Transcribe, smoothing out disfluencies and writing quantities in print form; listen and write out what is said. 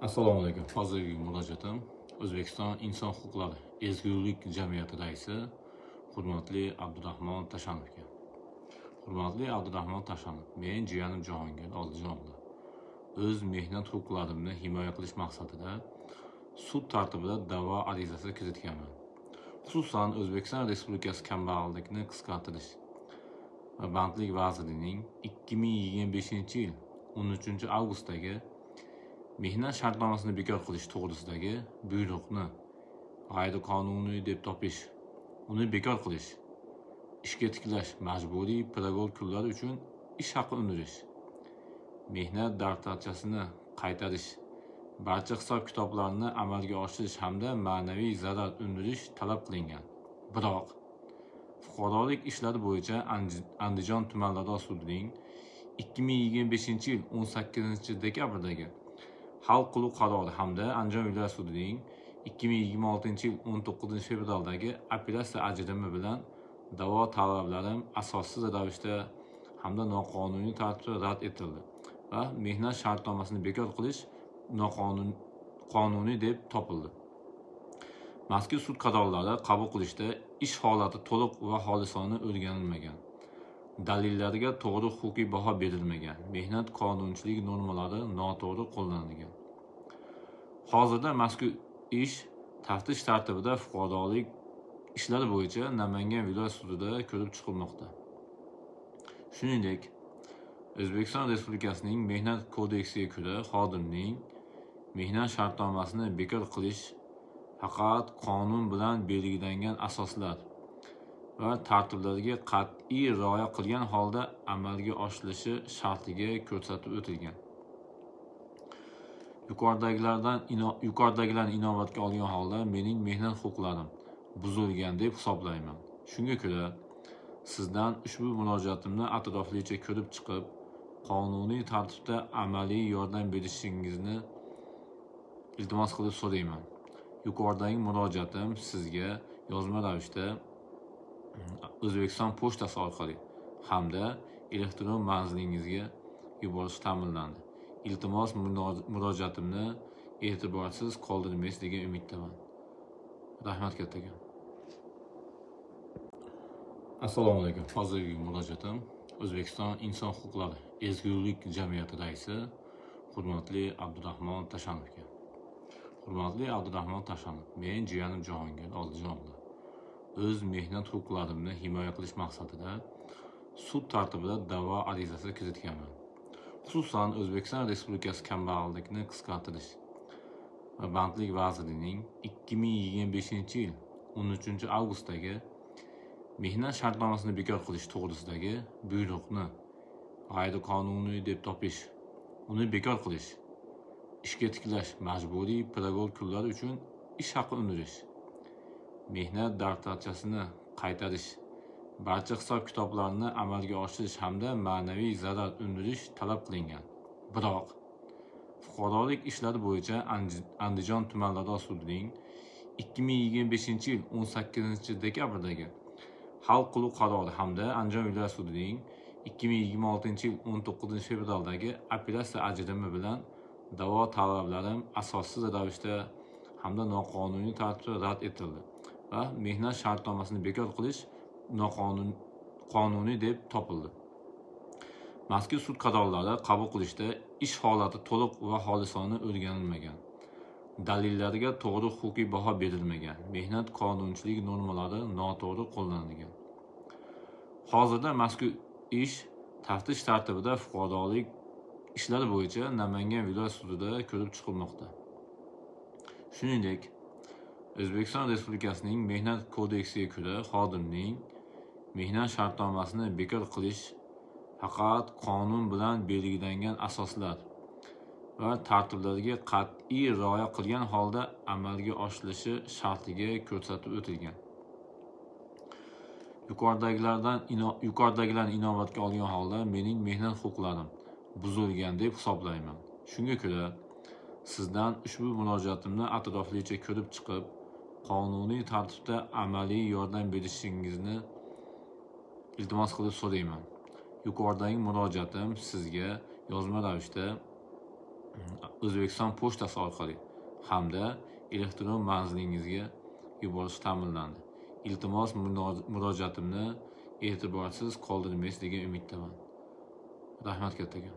Assalomu alaykum. Hozirgi murojaatim O'zbekiston Inson huquqlari ezgulik jamiyati raisi hurmatli Abdurahmon Tashanovga. Hurmatli Abdurahmon Tashanov, men jiyanim Jahongir Oldijonovlar o'z mehnat huquqlarimni himoya qilish maqsadida sud tartibida da'vo arizasi kiritganman. Xususan O'zbekiston Respublikasi kambag'allikni qisqartirish va bandlik vazirining 2025-yil 13 avgustdagi mehnat shartnomasini bekor qilish to'g'risidagi buyruqni g'ayriqonuniy deb topish, uni bekor qilish, ishga tiklash, majburiy pedagog kunlar uchun ish haqi undirish, mehnat daftarchasini qaytarish, barcha hisob-kitoblarni amalga oshirish hamda ma'naviy zarar undirish talab qilingan. Biroq fuqarolik ishlari bo'yicha Andijon tumanlararo sudining 2025-yil 18-dekabrdagi hal qiluv qarori hamda Andijon viloyat sudining 2026-yil 19-fevraldagi apellyatsiya ajrimi bilan da'vo talablarim asossiz ravishda hamda noqonuniy tartibda rad etildi va mehnat shartnomasini bekor qilish qonuniy deb topildi. Mazkur sud qarorlari qabul qilishda ish holati to'liq va xolisona o'rganilmagan, dalillarga to'g'ri huquqiy baho berilmagan, mehnat qonunchilik normalari noto'g'ri qo'llanilgan. Hozirda mazkur ish taftish tartibida fuqarolik ishlari bo'yicha Namangan viloyat sudida ko'rib chiqilmoqda. Shuningdek, O'zbekiston Respublikasining Mehnat kodeksiga ko'ra xodimning mehnat shartnomasini bekor qilish faqat qonun bilan belgilangan asoslar va tartiblarga qat'iy rioya qilgan holda amalga oshirilishi shartiga ko'rsatib o'tilgan. Yuqoridagilarni inobatga olgan holda mening mehnat huquqlarim buzilgan deb hisoblayman. Shunga ko'ra, sizdan ushbu murojaatimni atroflicha ko'rib chiqib, qonuniy tartibda amaliy yordam berishingizni iltimos qilib so'rayman. Yuqoridagi murojaatim sizga yozma ravishda O'zbekiston pochtasi orqali hamda elektron manzilingizga yuborish ta'minlandi. Iltimos murojaatimni e'tiborsiz qoldirmaysiz degan umiddaman. Rahmat kattagan. Assalomu alaykum. Hozirgi murojaatim O'zbekiston Inson huquqlari ezgulik jamiyati raisi hurmatli Abdurahmon Tashanovga. Hurmatli Abdurahmon Tashanov, men jiyanim Jahongir Oldijonovlar o'z mehnat huquqlarimni himoya qilish maqsadida sud tartibida da'vo arizasi kiritganman. Xususan O'zbekiston Respublikasi kambag'allikni qisqartirish va bandlik vazirining 2025-yil 13 avgustdagi mehnat shartnomasini bekor qilish to'g'risidagi buyruqni g'ayriqonuniy deb topish, uni bekor qilish, ishga tiklash, majburiy pedagog kunlar uchun ish haqi undirish, mehnat daftarchasini qaytarish, barcha hisob-kitoblarni amalga oshirish hamda ma'naviy zarar undirish talab qilingan. Biroq fuqarolik ishlari bo'yicha Andijon tumanlararo sudining 2025-yil 18-dekabrdagi hal qiluv qarori hamda Andijon viloyat sudining 2026-yil 19-fevraldagi apellyatsiya ajrimi bilan da'vo talablarim asossiz ravishda hamda noqonuniy tartibda rad etildi va mehnat shartnomasini bekor qilish qonuniy deb topildi. Mazkur sud qarorlari qabul qilishda ish holati to'liq va xolisona o'rganilmagan, dalillarga to'g'ri huquqiy baho berilmagan, mehnat qonunchilik normalari noto'g'ri qo'llanilgan. Hozirda mazkur ish taftish tartibida fuqarolik ishlari bo'yicha Namangan viloyat sudida ko'rib chiqilmoqda. Shuningdek, O'zbekiston Respublikasining Mehnat kodeksiga ko'ra xodimning mehnat shartnomasini bekor qilish faqat qonun bilan belgilangan asoslar va tartiblarga qat'iy rioya qilgan holda amalga oshirilishi shartiga ko'rsatib o'tilgan. Yuqoridagilarni inobatga olgan holda mening mehnat huquqlarim buzilgan deb hisoblayman. Shunga ko'ra, sizdan ushbu murojaatimni atroflicha ko'rib chiqib, qonuniy tartibda amaliy yordam berishingizni iltimos qilib so'rayman. Yuqoridagi murojaatim sizga yozma ravishda O'zbekiston pochtasi orqali hamda elektron manzilingizga yuborish ta'minlandi. Iltimos, murojaatimni e'tiborsiz qoldirmaysiz degan umiddaman. Rahmat kattakon.